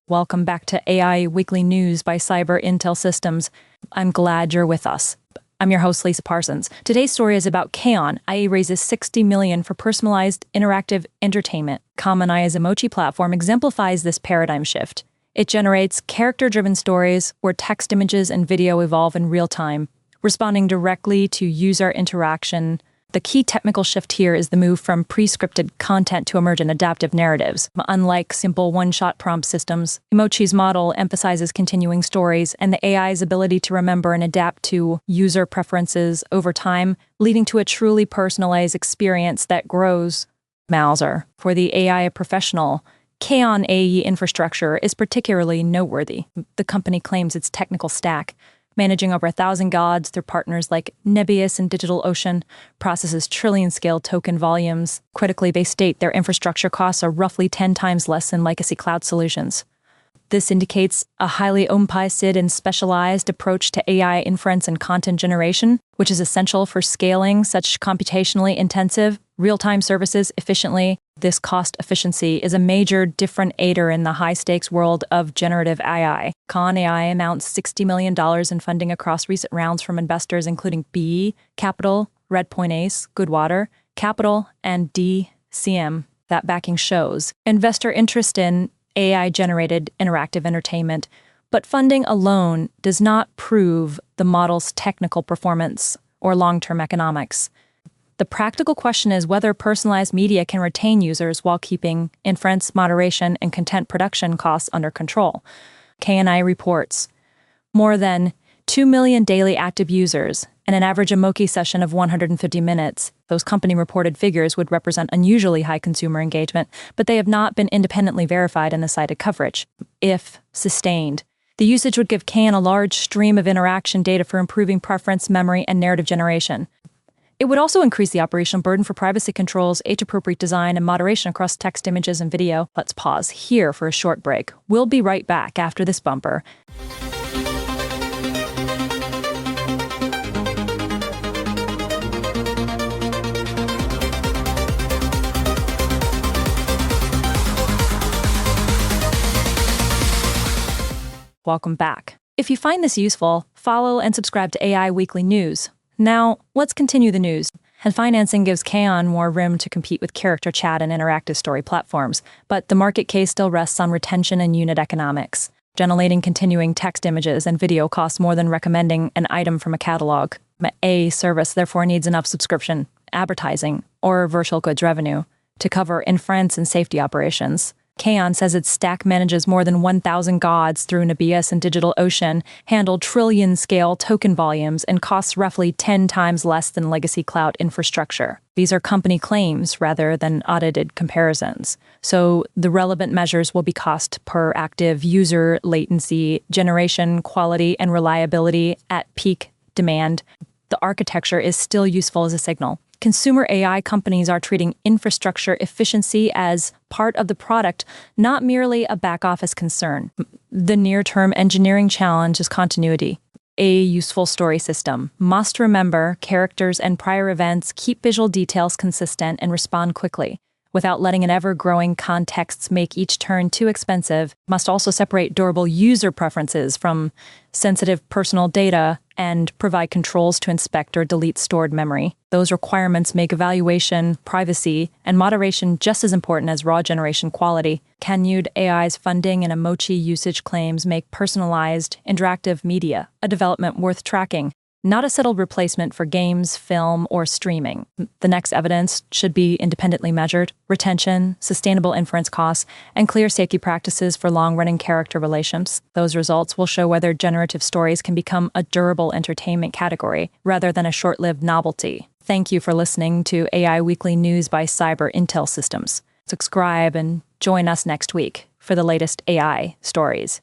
Welcome back to AI Weekly News by Cyber Intel Systems. I'm glad you're with us. I'm your host, Lisa Parsons. Today's story is about Kaon AI raises $60 million for personalized interactive entertainment. Kaon AI's Emochi platform exemplifies this paradigm shift. It generates character-driven stories where text, images, and video evolve in real time, responding directly to user interaction. The key technical shift here is the move from pre-scripted content to emergent adaptive narratives. Unlike simple one-shot prompt systems, Emochi's model emphasizes continuing stories and the AI's ability to remember and adapt to user preferences over time, leading to a truly personalized experience that grows. Mauser. For the AI professional, Kaon AI infrastructure is particularly noteworthy. The company claims its technical stack, managing over 1,000 gods through partners like Nebius and DigitalOcean, processes trillion-scale token volumes. Critically, they state their infrastructure costs are roughly 10 times less than legacy cloud solutions. This indicates a highly optimized and specialized approach to AI inference and content generation, which is essential for scaling such computationally intensive, real-time services efficiently. This cost efficiency is a major differentiator in the high-stakes world of generative AI. Kaon AI announced $60 million in funding across recent rounds from investors including BE Capital, Redpoint Ace, Goodwater Capital, and DCM. That backing shows investor interest in AI-generated interactive entertainment, but funding alone does not prove the model's technical performance or long-term economics. The practical question is whether personalized media can retain users while keeping inference, moderation, and content production costs under control. Kaon AI reports more than 2 million daily active users and an average Emochi session of 150 minutes. Those company-reported figures would represent unusually high consumer engagement, but they have not been independently verified in the cited coverage. If sustained, the usage would give Kaon a large stream of interaction data for improving preference, memory, and narrative generation. It would also increase the operational burden for privacy controls, age-appropriate design, and moderation across text, images, and video. Let's pause here for a short break. We'll be right back after this bumper. Welcome back. If you find this useful, follow and subscribe to AI Weekly News. Now, let's continue the news. And financing gives Kaon more room to compete with character chat and interactive story platforms, but the market case still rests on retention and unit economics. Generating continuing text, images, and video costs more than recommending an item from a catalog. A service therefore needs enough subscription, advertising, or virtual goods revenue to cover inference and safety operations. Kaon says its stack manages more than 1,000 gods through Nebius and DigitalOcean, handle trillion-scale token volumes, and costs roughly 10 times less than legacy cloud infrastructure. These are company claims rather than audited comparisons. So the relevant measures will be cost per active user, latency, generation, quality, and reliability at peak demand. The architecture is still useful as a signal. Consumer AI companies are treating infrastructure efficiency as part of the product, not merely a back-office concern. The near-term engineering challenge is continuity. A useful story system must remember characters and prior events, keep visual details consistent, and respond quickly, without letting an ever-growing context make each turn too expensive. Must also separate durable user preferences from sensitive personal data and provide controls to inspect or delete stored memory. Those requirements make evaluation, privacy, and moderation just as important as raw generation quality. Kaon AI's funding and Emochi usage claims make personalized, interactive media a development worth tracking, not a settled replacement for games, film, or streaming. The next evidence should be independently measured: retention, sustainable inference costs, and clear safety practices for long-running character relations. Those results will show whether generative stories can become a durable entertainment category rather than a short-lived novelty. Thank you for listening to AI Weekly News by Cyber Intel Systems. Subscribe and join us next week for the latest AI stories.